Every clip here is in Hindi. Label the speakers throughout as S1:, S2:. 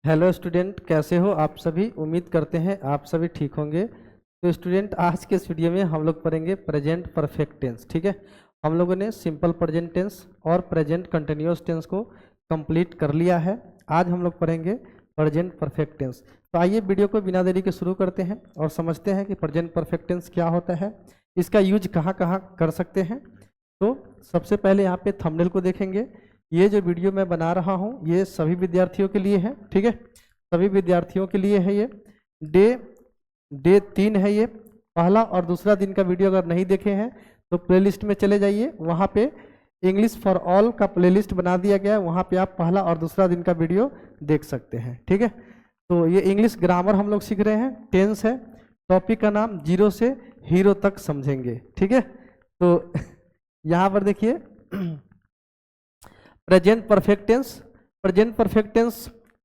S1: हेलो स्टूडेंट, कैसे हो आप सभी। उम्मीद करते हैं आप सभी ठीक होंगे। तो स्टूडेंट, आज के इस वीडियो में हम लोग पढ़ेंगे प्रेजेंट परफेक्ट टेंस। ठीक है, हम लोगों ने सिंपल प्रेजेंट टेंस और प्रेजेंट कंटिन्यूअस टेंस को कंप्लीट कर लिया है। आज हम लोग पढ़ेंगे प्रेजेंट परफेक्ट टेंस। तो आइए वीडियो को बिना देरी के शुरू करते हैं और समझते हैं कि प्रेजेंट परफेक्ट टेंस क्या होता है, इसका यूज कहाँ कहाँ कर सकते हैं। तो सबसे पहले यहाँ पे थंबनेल को देखेंगे। ये जो वीडियो मैं बना रहा हूँ ये सभी विद्यार्थियों के लिए है। ठीक है, सभी विद्यार्थियों के लिए है। ये डे 3 है। ये पहला और दूसरा दिन का वीडियो अगर नहीं देखे हैं तो प्लेलिस्ट में चले जाइए, वहाँ पे इंग्लिश फॉर ऑल का प्लेलिस्ट बना दिया गया है, वहाँ पे आप पहला और दूसरा दिन का वीडियो देख सकते हैं। ठीक है, तो ये इंग्लिश ग्रामर हम लोग सीख रहे हैं, टेंस है। टॉपिक का नाम 0 से हीरो तक समझेंगे। ठीक है, तो यहाँ पर देखिए present perfect tense. Present perfect tense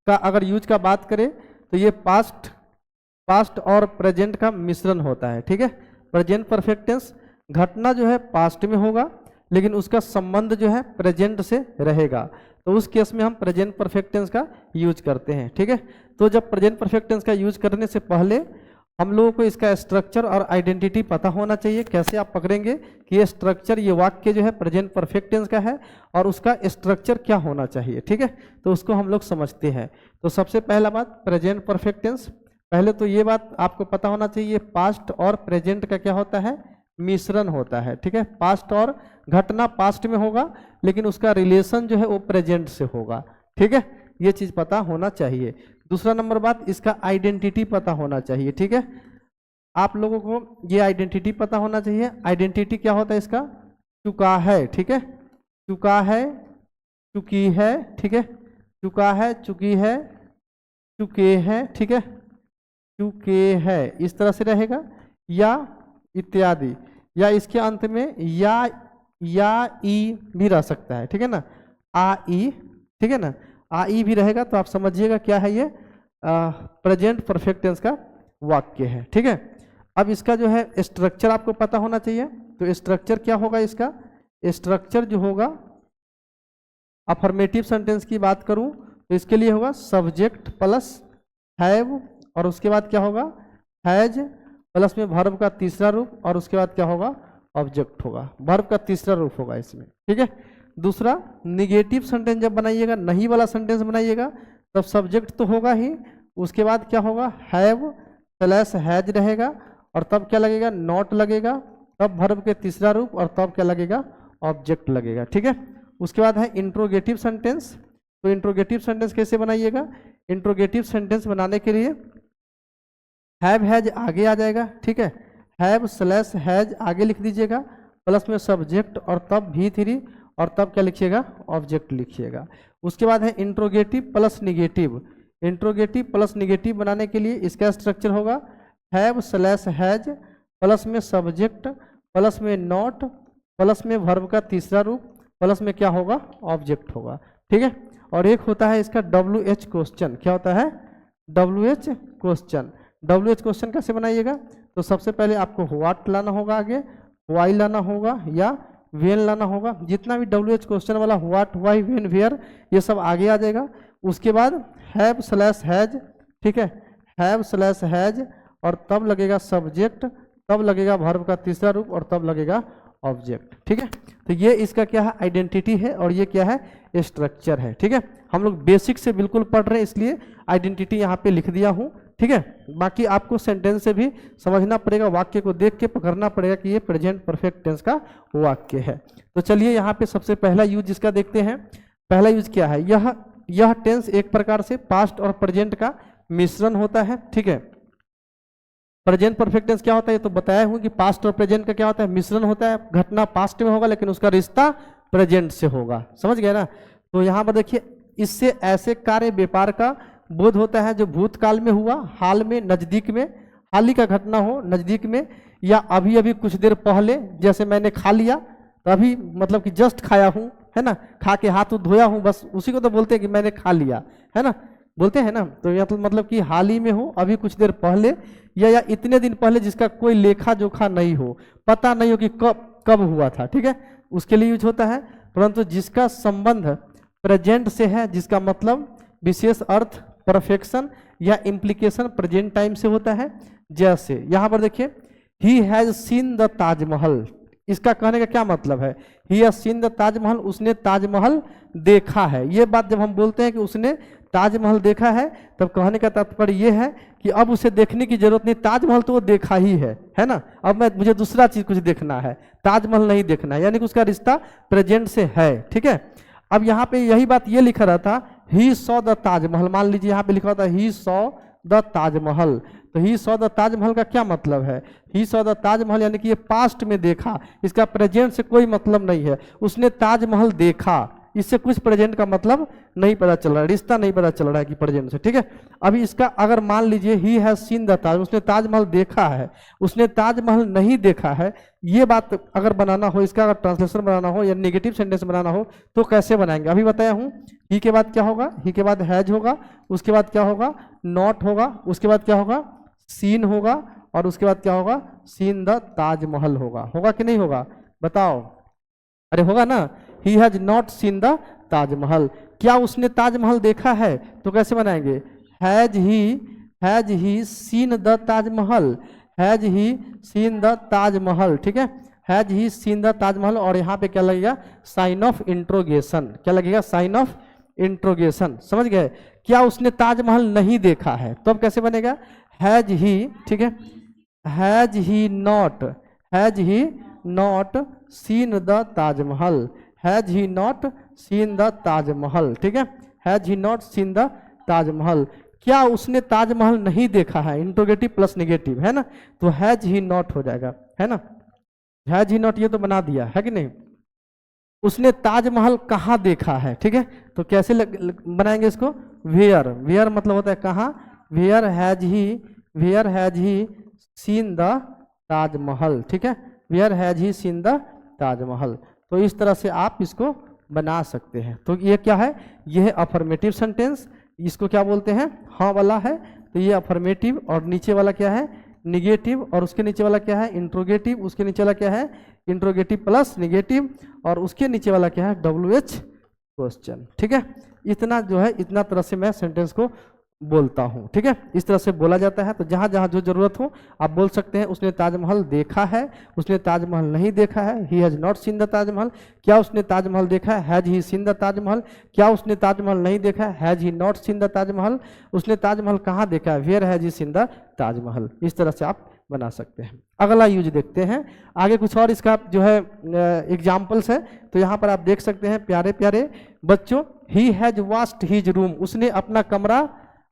S1: का अगर यूज का बात करें तो ये पास्ट और प्रेजेंट का मिश्रण होता है। ठीक है, प्रेजेंट परफेक्ट टेंस घटना जो है पास्ट में होगा लेकिन उसका संबंध जो है प्रेजेंट से रहेगा, तो उस केस में हम प्रेजेंट परफेक्ट टेंस का यूज करते हैं। ठीक है, तो जब प्रेजेंट परफेक्ट टेंस का यूज करने से पहले हम लोगों को इसका स्ट्रक्चर और आइडेंटिटी पता होना चाहिए। कैसे आप पकड़ेंगे कि ये स्ट्रक्चर, ये वाक्य जो है प्रेजेंट परफेक्ट टेंस का है और उसका स्ट्रक्चर क्या होना चाहिए। ठीक है, तो उसको हम लोग समझते हैं। तो सबसे पहला बात, प्रेजेंट परफेक्ट टेंस। पहले तो ये बात आपको पता होना चाहिए, पास्ट और प्रेजेंट का क्या होता है, मिश्रण होता है। ठीक है, पास्ट और घटना पास्ट में होगा लेकिन उसका रिलेशन जो है वो प्रेजेंट से होगा। ठीक है, ये चीज पता होना चाहिए। दूसरा नंबर बात, इसका आइडेंटिटी पता होना चाहिए। ठीक है, आप लोगों को ये आइडेंटिटी पता होना चाहिए। आइडेंटिटी क्या होता है इसका, चुका है। ठीक है, चुका है, चुकी है। ठीक है, चुका है, चुकी है, चुके हैं। ठीक है, चुके है, इस तरह से रहेगा, या इत्यादि, या इसके अंत में या ई भी रह सकता है। ठीक है ना, आ ई। ठीक है ना, आ ई भी रहेगा तो आप समझिएगा क्या है, ये प्रेजेंट परफेक्ट टेंस का वाक्य है। ठीक है, अब इसका जो है स्ट्रक्चर आपको पता होना चाहिए। तो स्ट्रक्चर क्या होगा इसका, स्ट्रक्चर जो होगा, अफर्मेटिव सेंटेंस की बात करूं तो इसके लिए होगा सब्जेक्ट प्लस हैव, और उसके बाद क्या होगा, हैज प्लस में वर्ब का तीसरा रूप, और उसके बाद क्या होगा, ऑब्जेक्ट होगा, वर्ब का तीसरा रूप होगा इसमें। ठीक है, दूसरा निगेटिव सेंटेंस जब बनाइएगा, नहीं वाला सेंटेंस बनाइएगा, तब सब्जेक्ट तो होगा ही, उसके बाद क्या होगा, हैव प्लस हैज रहेगा, और तब क्या लगेगा, नॉट लगेगा, तब वर्ब के तीसरा रूप, और तब क्या लगेगा, ऑब्जेक्ट लगेगा। ठीक है, उसके बाद है इंट्रोगेटिव सेंटेंस। तो इंट्रोगेटिव सेंटेंस कैसे बनाइएगा, इंट्रोगेटिव सेंटेंस बनाने के लिए हैव हैज आगे आ जाएगा। ठीक है, हैव स्लैश हैज आगे लिख दीजिएगा, प्लस में सब्जेक्ट, और तब V3, और तब क्या लिखिएगा, ऑब्जेक्ट लिखिएगा। उसके बाद है interrogative plus negative. Interrogative plus negative बनाने के लिए इसका स्ट्रक्चर होगा हैव स्लैश हैज, प्लस में सब्जेक्ट, प्लस में नॉट, प्लस में वर्ब का तीसरा रूप, प्लस में क्या होगा, ऑब्जेक्ट होगा। ठीक है, और एक होता है इसका WH क्वेश्चन। क्या होता है, WH क्वेश्चन। WH क्वेश्चन कैसे बनाइएगा, तो सबसे पहले आपको व्हाट लाना होगा आगे, वाई लाना होगा, या वेन लाना होगा। जितना भी WH क्वेश्चन वाला व्हाट, वाई, वेन, वेयर, ये सब आगे आ जाएगा। उसके बाद हैव स्लैश हैज। ठीक है, हैव स्लैश हैज, और तब लगेगा सब्जेक्ट, तब लगेगा वर्ब का तीसरा रूप, और तब लगेगा ऑब्जेक्ट। ठीक है, तो ये इसका क्या है, आइडेंटिटी है, और ये क्या है, स्ट्रक्चर है। ठीक है, हम लोग बेसिक से बिल्कुल पढ़ रहे हैं इसलिए आइडेंटिटी यहाँ पे लिख दिया हूँ। ठीक है, बाकी आपको सेंटेंस से भी समझना पड़ेगा, वाक्य को देख के पकड़ना पड़ेगा कि ये प्रेजेंट परफेक्ट टेंस का वाक्य है। तो चलिए यहाँ पे सबसे पहला यूज जिसका देखते हैं। पहला यूज क्या है, यह टेंस एक प्रकार से पास्ट और प्रेजेंट का मिश्रण होता है। ठीक है, प्रेजेंट परफेक्ट टेंस क्या होता है, ये तो बताया हूँ कि पास्ट और प्रेजेंट का क्या होता है, मिश्रण होता है। घटना पास्ट में होगा लेकिन उसका रिश्ता प्रेजेंट से होगा, समझ गए ना। तो यहाँ पर देखिए, इससे ऐसे कार्य व्यापार का बोध होता है जो भूतकाल में हुआ, हाल में, नजदीक में, हाल ही का घटना हो, नजदीक में, या अभी अभी कुछ देर पहले, जैसे मैंने खा लिया तो अभी मतलब कि जस्ट खाया हूँ, है ना, खा के हाथ धोया हूँ, बस उसी को तो बोलते हैं कि मैंने खा लिया, है ना, बोलते हैं ना। तो यह तो मतलब कि हाल ही में हो, अभी कुछ देर पहले, या इतने दिन पहले जिसका कोई लेखा जोखा नहीं हो, पता नहीं हो कि कब हुआ था। ठीक है, उसके लिए यूज होता है। परंतु जिसका संबंध प्रेजेंट से है, जिसका मतलब विशेष अर्थ परफेक्शन या इम्प्लीकेशन प्रेजेंट टाइम से होता है। जैसे यहां पर देखिए, he has seen the Taj Mahal, इसका कहने का क्या मतलब है? He has seen the Taj Mahal, उसने ताजमहल देखा है। ये बात जब हम बोलते हैं कि उसने ताजमहल देखा है, तब कहने का तात्पर्य यह है कि अब उसे देखने की जरूरत नहीं, ताजमहल तो वो देखा ही है ना। अब मुझे दूसरा चीज कुछ देखना है, ताजमहल नहीं देखना है, यानी कि उसका रिश्ता प्रेजेंट से है। ठीक है, अब यहाँ पे यही बात ये लिखा रहा था, ही सॉ द ताजमहल, मान लीजिए यहाँ पे लिखा होता है ही सॉ द ताजमहल, तो ही सॉ द ताजमहल का क्या मतलब है? ही सॉ द ताजमहल यानी कि ये पास्ट में देखा, इसका प्रेजेंट से कोई मतलब नहीं है। उसने ताजमहल देखा, इससे कुछ प्रेजेंट का मतलब नहीं पता चल रहा है, रिश्ता नहीं पता चल रहा है कि प्रेजेंट से। ठीक है, अभी इसका अगर मान लीजिए ही हैज सीन द ताज, उसने ताजमहल देखा है, उसने ताजमहल नहीं देखा है, ये बात अगर बनाना हो, इसका अगर ट्रांसलेशन बनाना हो या नेगेटिव सेंटेंस बनाना हो तो कैसे बनाएंगे? अभी बताया हूं, ही के बाद क्या होगा? ही के बाद हैज होगा, उसके बाद क्या होगा? नॉट होगा, उसके बाद क्या होगा? सीन होगा, और उसके बाद क्या होगा? सीन द ताजमहल होगा कि नहीं होगा? बताओ। अरे होगा ना, he has not seen the Taj Mahal. क्या उसने ताजमहल देखा है? तो कैसे बनाएंगे? Has he seen the Taj Mahal, has he seen the Taj Mahal. ठीक है, has he seen the Taj Mahal, और यहाँ पे क्या लगेगा? Sign of interrogation. क्या लगेगा? Sign of interrogation. समझ गए? क्या उसने ताजमहल नहीं देखा है, तो अब कैसे बनेगा? हैज ही, ठीक है, has he not seen the Taj Mahal, has he not seen the Taj Mahal. ठीक है, has he not seen the Taj Mahal. क्या उसने ताजमहल नहीं देखा है? इंट्रोगेटिव प्लस नेगेटिव है ना, तो हैज ही नॉट हो जाएगा, है ना। हैज ही नॉट ये तो बना दिया है कि नहीं। उसने ताजमहल कहाँ देखा है? ठीक है, तो कैसे बनाएंगे इसको? वेयर मतलब होता है कहाँ, where has he seen the Taj Mahal. ठीक है, where has he seen the Taj Mahal. तो इस तरह से आप इसको बना सकते हैं। तो ये क्या है? ये है अफर्मेटिव सेंटेंस, इसको क्या बोलते हैं? हाँ वाला है, तो ये अफर्मेटिव, और नीचे वाला क्या है? निगेटिव, और उसके नीचे वाला क्या है? इंट्रोगेटिव, उसके नीचे वाला क्या है? इंट्रोगेटिव प्लस निगेटिव, और उसके नीचे वाला क्या है? WH question. ठीक है, इतना जो है, इतना तरह से मैं सेंटेंस को बोलता हूँ। ठीक है, इस तरह से बोला जाता है। तो जहाँ जहाँ जो जरूरत हो आप बोल सकते हैं। उसने ताजमहल देखा है, उसने ताजमहल नहीं देखा है, he has not seen the Taj Mahal. क्या उसने ताजमहल देखा है? Has he seen the Taj Mahal. क्या उसने ताजमहल नहीं देखा है? Has he not seen the Taj Mahal. उसने ताजमहल कहाँ देखा है? Where has he seen the Taj Mahal. इस तरह से आप बना सकते हैं। अगला यूज देखते हैं, आगे कुछ और इसका जो है एग्जाम्पल्स है। तो यहाँ पर आप देख सकते हैं प्यारे प्यारे बच्चों, he has washed his room, उसने अपना कमरा,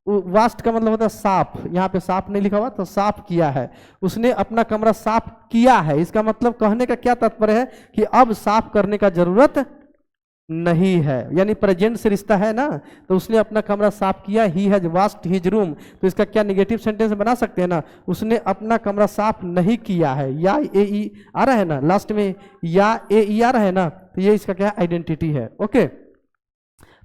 S1: वास्ट का मतलब होता है साफ, यहाँ पे साफ नहीं लिखा हुआ, तो साफ किया है, उसने अपना कमरा साफ किया है। इसका मतलब कहने का क्या तात्पर्य है कि अब साफ करने का जरूरत नहीं है, यानी प्रेजेंट से रिश्ता है ना। तो उसने अपना कमरा साफ किया, he has washed his room, तो इसका क्या निगेटिव सेंटेंस बना सकते हैं ना, उसने अपना कमरा साफ नहीं किया है। या ए ई आ रहा है ना लास्ट में, या ए ई आ रहा है ना, तो ये इसका क्या आइडेंटिटी है। ओके,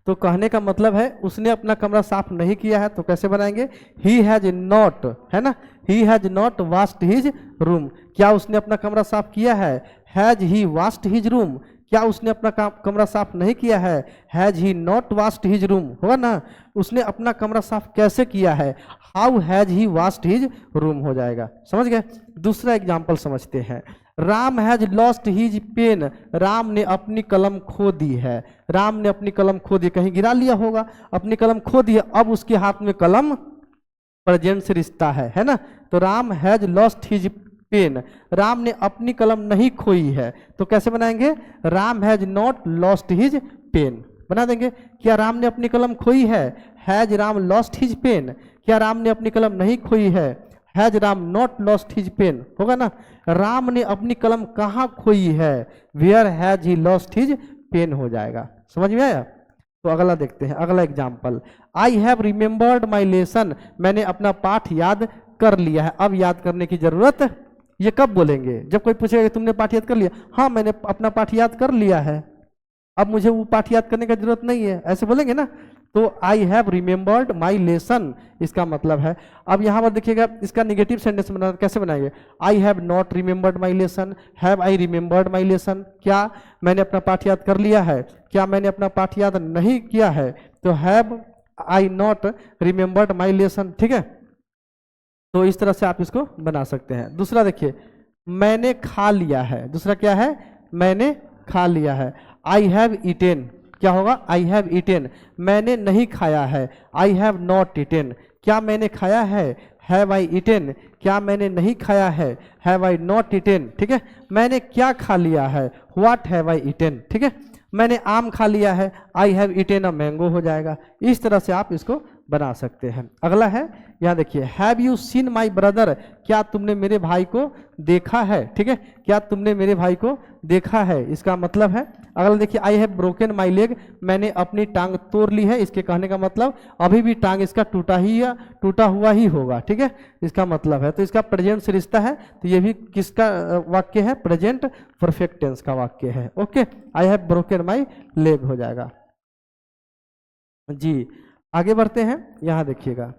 S1: तो कहने का मतलब है उसने अपना कमरा साफ नहीं किया है। तो कैसे बनाएंगे? ही हैज नॉट, है ना, he has not washed his room. क्या उसने अपना कमरा साफ किया है? Has he washed his room. क्या उसने अपना कमरा साफ नहीं किया है? Has he not washed his room, होगा ना। उसने अपना कमरा साफ कैसे किया है? How has he washed his room हो जाएगा। समझ गए? दूसरा एग्जाम्पल समझते हैं। Ram has lost his pen, Ram ने अपनी कलम खो दी है। राम ने अपनी कलम खो दी, कहीं गिरा लिया होगा, अपनी कलम खो दी है, अब उसके हाथ में कलम प्रेजेंट से रिश्ता है ना। तो Ram has lost his pen, Ram ने अपनी कलम नहीं खोई है। तो कैसे बनाएंगे? Ram has not lost his pen बना देंगे। क्या राम ने अपनी कलम खोई है? Has Ram lost his pen. क्या राम ने अपनी कलम नहीं खोई है? Has Ram not lost his pen, होगा ना। राम ने अपनी कलम कहाँ खोई है? Where has he lost his pen हो जाएगा। समझ में आया? तो अगला देखते हैं, अगला example. I have remembered my lesson, मैंने अपना पाठ याद कर लिया है। अब याद करने की जरूरत, ये कब बोलेंगे? जब कोई पूछेगा कि तुमने पाठ याद कर लिया, हाँ मैंने अपना पाठ याद कर लिया है, अब मुझे वो पाठ याद करने की जरूरत नहीं है, ऐसे बोलेंगे ना। तो I have remembered my lesson, इसका मतलब है। अब यहाँ पर देखिएगा, इसका निगेटिव सेंटेंस बना कैसे बनाएंगे? I have not remembered my lesson, have I remembered my lesson. क्या मैंने अपना पाठ याद कर लिया है? क्या मैंने अपना पाठ याद नहीं किया है? तो have I not remembered my lesson, ठीक है। तो इस तरह से आप इसको बना सकते हैं। दूसरा देखिए, मैंने खा लिया है, दूसरा क्या है, मैंने खा लिया है। आई हैव ईटेन, क्या होगा, आई हैव ईटेन, मैंने नहीं खाया है, आई हैव नॉट ईटेन, क्या मैंने खाया है, हैव आई ईटेन, क्या मैंने नहीं खाया है, हैव आई नॉट ईटेन, ठीक है। मैंने क्या खा लिया है, व्हाट हैव आई ईटेन, ठीक है। मैंने आम खा लिया है, I have eaten a mango हो जाएगा। इस तरह से आप इसको बना सकते हैं। अगला है, यहाँ देखिए, have you seen my brother, क्या तुमने मेरे भाई को देखा है, ठीक है, क्या तुमने मेरे भाई को देखा है, इसका मतलब है। अगला देखिए, I have broken my leg, मैंने अपनी टांग तोड़ ली है, इसके कहने का मतलब अभी भी टांग इसका टूटा हुआ ही होगा, ठीक है, इसका मतलब है। तो इसका प्रेजेंट से रिश्ता है, तो ये भी किसका वाक्य है, प्रेजेंट परफेक्ट टेंस का वाक्य है। Okay, I have broken my leg हो जाएगा जी। आगे बढ़ते हैं, यहां देखिएगा,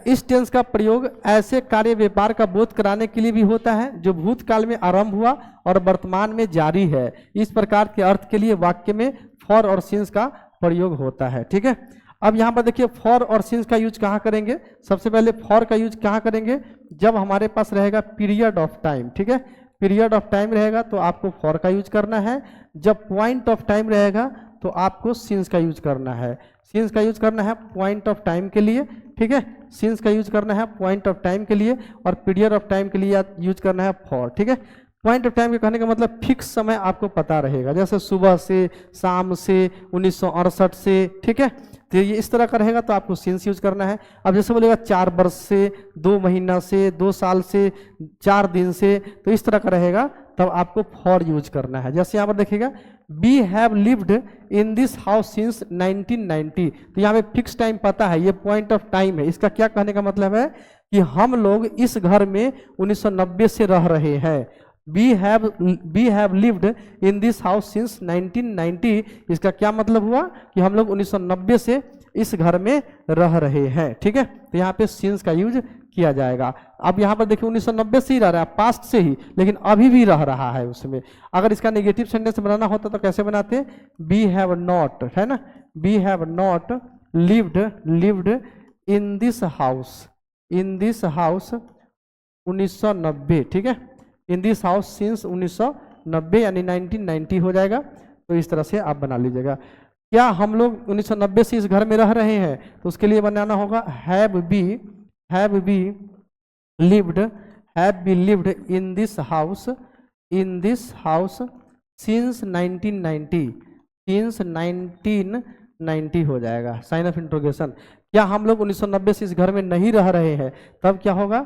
S1: इस टेंस का प्रयोग ऐसे कार्य व्यापार का बोध कराने के लिए भी होता है जो भूतकाल में आरंभ हुआ और वर्तमान में जारी है। इस प्रकार के अर्थ के लिए वाक्य में फॉर और सिंस का प्रयोग होता है, ठीक है। अब यहाँ पर देखिए, फॉर और सिंस का यूज कहाँ करेंगे, सबसे पहले फॉर का यूज कहाँ करेंगे, जब हमारे पास रहेगा पीरियड ऑफ टाइम, ठीक है, पीरियड ऑफ टाइम रहेगा तो आपको फॉर का यूज करना है। जब पॉइंट ऑफ टाइम रहेगा तो आपको सिंस का यूज करना है। सिंस का यूज करना है पॉइंट ऑफ टाइम के लिए, ठीक है, सिंस का यूज करना है पॉइंट ऑफ टाइम के लिए, और पीरियड ऑफ टाइम के लिए यूज करना है फॉर, ठीक है। पॉइंट ऑफ टाइम के कहने का मतलब फिक्स समय आपको पता रहेगा, जैसे सुबह से, शाम से, 1968 से, ठीक है, तो ये इस तरह का रहेगा तो आपको सिंस यूज करना है। अब जैसे बोलेगा 4 वर्ष से, 2 महीना से, 2 साल से, 4 दिन से, तो इस तरह का रहेगा, तब आपको फॉर यूज करना है। जैसे यहाँ पर देखिएगा, we have lived in this house since 1990, तो यहाँ पे फिक्स टाइम पता है, ये पॉइंट ऑफ टाइम है। इसका क्या कहने का मतलब है कि हम लोग इस घर में 1990 से रह रहे हैं। We have lived in this house since 1990, इसका क्या मतलब हुआ कि हम लोग 1990 से इस घर में रह रहे हैं, ठीक है। तो यहाँ पे सिंस का यूज किया जाएगा। अब यहाँ पर देखिए 1990 से ही रह रहा है, पास्ट से ही, लेकिन अभी भी रह रहा है उसमें। अगर इसका नेगेटिव सेंटेंस बनाना होता तो कैसे बनाते हैं, वी हैव नॉट, है ना, we have not lived in this house 1990, ठीक है, इन दिस हाउस सिंस 1990 यानी 1990 हो जाएगा। तो इस तरह से आप बना लीजिएगा। क्या हम लोग 1990 से इस घर में रह रहे हैं, तो उसके लिए बनाना होगा have be lived in this house since 1990 हो जाएगा, साइन ऑफ इंट्रोगेशन। क्या हम लोग 1990 से इस घर में नहीं रह रहे हैं, तब क्या होगा,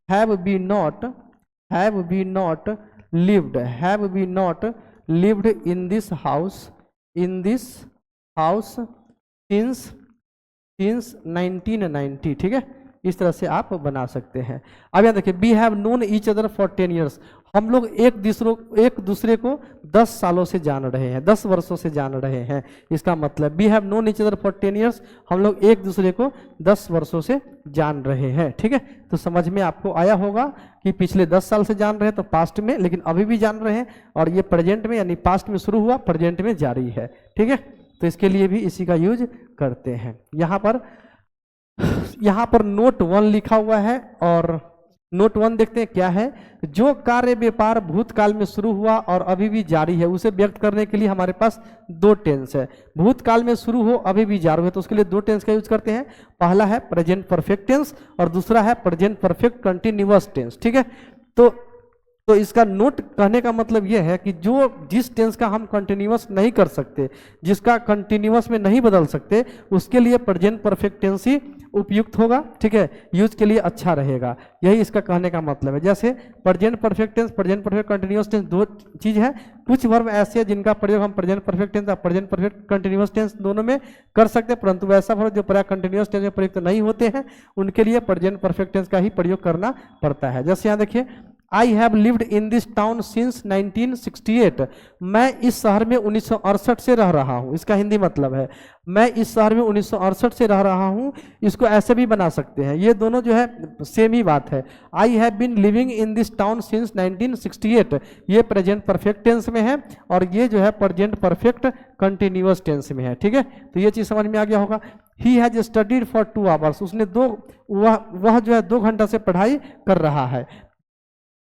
S1: have be not lived in this house since 1990, ठीक है। इस तरह से आप बना सकते हैं। अब यहाँ देखिए, we have known each other for 10 years, हम लोग एक दूसरे को 10 सालों से जान रहे हैं, 10 वर्षों से जान रहे हैं। इसका मतलब we have known each other for 10 years, हम लोग एक दूसरे को 10 वर्षों से जान रहे हैं, ठीक है। तो समझ में आपको आया होगा कि पिछले 10 साल से जान रहे हैं तो पास्ट में, लेकिन अभी भी जान रहे हैं, और ये प्रेजेंट में यानी पास्ट में शुरू हुआ, प्रेजेंट में जारी है, ठीक है। तो इसके लिए भी इसी का यूज करते हैं। यहाँ पर नोट 1 लिखा हुआ है, और नोट 1 देखते हैं क्या है। जो कार्य व्यापार भूतकाल में शुरू हुआ और अभी भी जारी है, उसे व्यक्त करने के लिए हमारे पास 2 टेंस है। भूतकाल में शुरू हो, अभी भी जारी है, तो उसके लिए 2 टेंस का यूज करते हैं। पहला है प्रेजेंट परफेक्ट टेंस और दूसरा है प्रेजेंट परफेक्ट कंटिन्यूअस टेंस, ठीक है। तो इसका नोट कहने का मतलब यह है कि जिस टेंस का हम कंटिन्यूअस नहीं कर सकते, जिसका कंटिन्यूअस में नहीं बदल सकते, उसके लिए प्रेजेंट परफेक्ट टेंस ही उपयुक्त होगा, ठीक है, यूज के लिए अच्छा रहेगा। यही इसका कहने का मतलब है। जैसे present perfect tense, present perfect continuous tense 2 चीज है। कुछ वर्ब ऐसे हैं जिनका प्रयोग हम प्रेजेंट परफेक्ट टेंस और प्रेजेंट परफेक्ट कंटिन्यूअस टेंस दोनों में कर सकते हैं, परंतु वैसा वर्ब जो प्राय कंटिन्यूअस टेंस में प्रयुक्त नहीं होते हैं, उनके लिए प्रेजेंट परफेक्ट टेंस का ही प्रयोग करना पड़ता है। जैसे यहाँ देखिए, I have lived in this town since 1968, मैं इस शहर में 1968 से रह रहा हूँ। इसका हिंदी मतलब है मैं इस शहर में 1968 से रह रहा हूँ। इसको ऐसे भी बना सकते हैं, ये दोनों जो है सेम ही बात है। I have been living in this town since 1968, ये प्रेजेंट परफेक्ट टेंस में है और ये जो है प्रेजेंट परफेक्ट कंटिन्यूअस टेंस में है। ठीक है, तो ये चीज़ समझ में आ गया होगा। He has studied for 2 hours, उसने वह जो है 2 घंटा से पढ़ाई कर रहा है।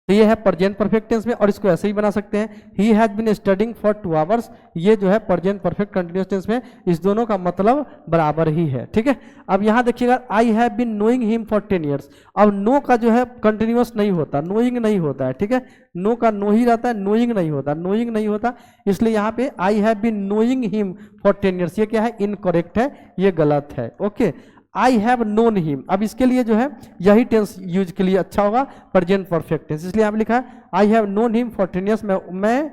S1: तो ये है प्रेजेंट परफेक्ट टेंस में, और इसको ऐसे ही बना सकते हैं he has been studying for 2 hours, ये जो है प्रेजेंट परफेक्ट कंटिन्यूअस टेंस में। इस दोनों का मतलब बराबर ही है। ठीक है, अब यहाँ देखिएगा I have been knowing him for 10 years. अब नो का जो है कंटिन्यूअस नहीं होता, नोइंग नहीं होता है। ठीक है, नो का नो ही रहता है, नोइंग नहीं होता, नोइंग नहीं होता, इसलिए यहाँ पे I have been knowing him for 10 years, ये क्या है, इनकरेक्ट है, ये गलत है। Okay, I have known him, अब इसके लिए जो है यही टेंस यूज के लिए अच्छा होगा, प्रेजेंट परफेक्ट टेंस, इसलिए यहाँ पे लिखा है I have known him for 10 years, मैं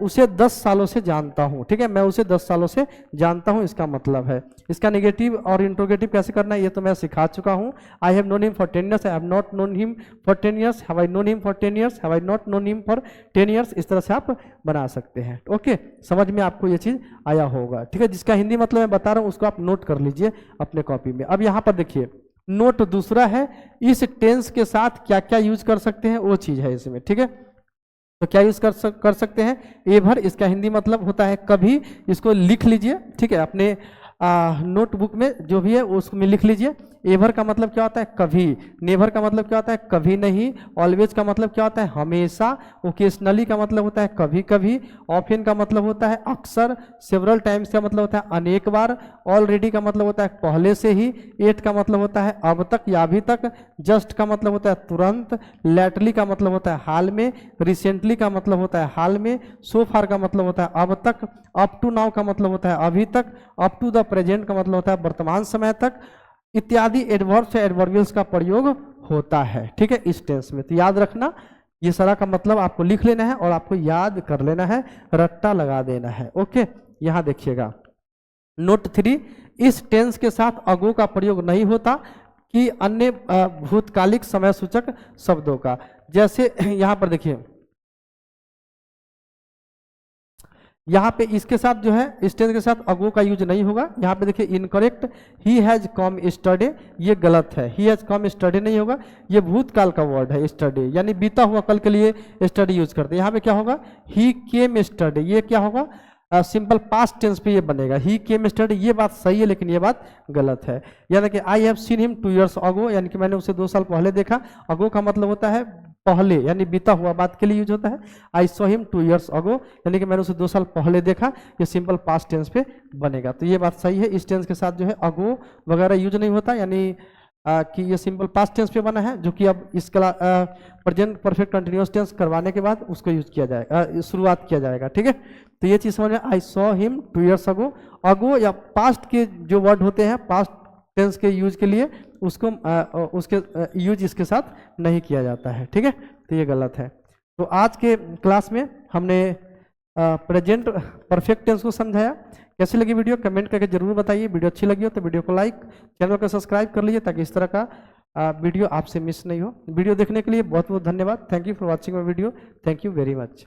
S1: उसे 10 सालों से जानता हूँ। ठीक है, मैं उसे 10 सालों से जानता हूँ, इसका मतलब है। इसका नेगेटिव और इंट्रोगेटिव कैसे करना है ये तो मैं सिखा चुका हूँ। आई have known him for 10 years, I have not known him for 10 years, have I known him for 10 years, have I not known him for 10 years, इस तरह से आप बना सकते हैं। ओके, समझ में आपको ये चीज़ आया होगा। ठीक है, जिसका हिंदी मतलब मैं बता रहा हूँ उसको आप नोट कर लीजिए अपने कॉपी में। अब यहाँ पर देखिए नोट दूसरा है, इस टेंस के साथ क्या क्या यूज कर सकते हैं वो चीज़ है इसमें। ठीक है, तो क्या यूज कर सकते हैं, एभर, इसका हिंदी मतलब होता है कभी, इसको लिख लीजिए। ठीक है, अपने नोटबुक में जो भी है उसमें लिख लीजिए। एवर का मतलब क्या होता है, कभी। नेवर का मतलब क्या होता है, कभी नहीं। ऑलवेज का मतलब क्या होता है, हमेशा। ओकेशनली का मतलब होता है कभी कभी। ऑफन का मतलब होता है अक्सर। सेवरल टाइम्स का मतलब होता है अनेक बार। ऑलरेडी का मतलब होता है पहले से ही। एट का मतलब होता है अब तक या अभी तक। जस्ट का मतलब होता है तुरंत। लेटली का मतलब होता है हाल में। रिसेंटली का मतलब होता है हाल में। सो फार का मतलब होता है अब तक। अप टू नाउ का मतलब होता है अभी तक। अप टू द प्रेजेंट का मतलब होता है वर्तमान समय तक, इत्यादि एडवर्ब्स या एडवर्बियल्स का प्रयोग होता है। ठीक है, इस टेंस में। तो याद रखना, ये सारा का मतलब आपको लिख लेना है और आपको याद कर लेना है, रट्टा लगा देना है। ओके, यहां देखिएगा नोट 3, इस टेंस के साथ अगो का प्रयोग नहीं होता कि अन्य भूतकालिक समय सूचक शब्दों का। जैसे यहां पर देखिए, यहाँ पे इसके साथ जो है इस टेंस के साथ अगो का यूज नहीं होगा। यहाँ पे देखिए इनकरेक्ट, ही हैज कम स्टडे, ये गलत है। ही हैज कम स्टडे नहीं होगा, ये भूतकाल का वर्ड है स्टडे, यानी बीता हुआ कल के लिए स्टडी यूज करते हैं। यहाँ पे क्या होगा, ही केम स्टडे, ये क्या होगा, सिंपल पास्ट टेंस पे ये बनेगा, ही केम स्टडी। ये बात सही है लेकिन ये बात गलत है। यानी कि I have seen him 2 years अगो, यानी कि मैंने उसे 2 साल पहले देखा। अगो का मतलब होता है पहले, यानी बीता हुआ बात के लिए यूज होता है। आई सॉ हिम 2 years अगो, यानी कि मैंने उसे 2 साल पहले देखा। ये सिंपल पास्ट टेंस पे बनेगा, तो ये बात सही है। इस टेंस के साथ जो है अगो वगैरह यूज नहीं होता, यानी कि ये सिंपल पास्ट टेंस पे बना है, जो कि अब इस प्रेजेंट परफेक्ट कंटिन्यूअस टेंस करवाने के बाद उसको यूज किया जाएगा, शुरुआत किया जाएगा। ठीक है, तो ये चीज समझ में, आई सॉ हिम 2 years अगो। अगो या पास्ट के जो वर्ड होते हैं पास्ट टेंस के यूज के लिए, उसको उसके यूज इसके साथ नहीं किया जाता है। ठीक है, तो ये गलत है। तो आज के क्लास में हमने प्रेजेंट परफेक्ट टेंस को समझाया। कैसी लगी वीडियो कमेंट करके जरूर बताइए। वीडियो अच्छी लगी हो तो वीडियो को लाइक, चैनल को सब्सक्राइब कर लीजिए ताकि इस तरह का वीडियो आपसे मिस नहीं हो। वीडियो देखने के लिए बहुत बहुत धन्यवाद। Thank you for watching my video. Thank you very much.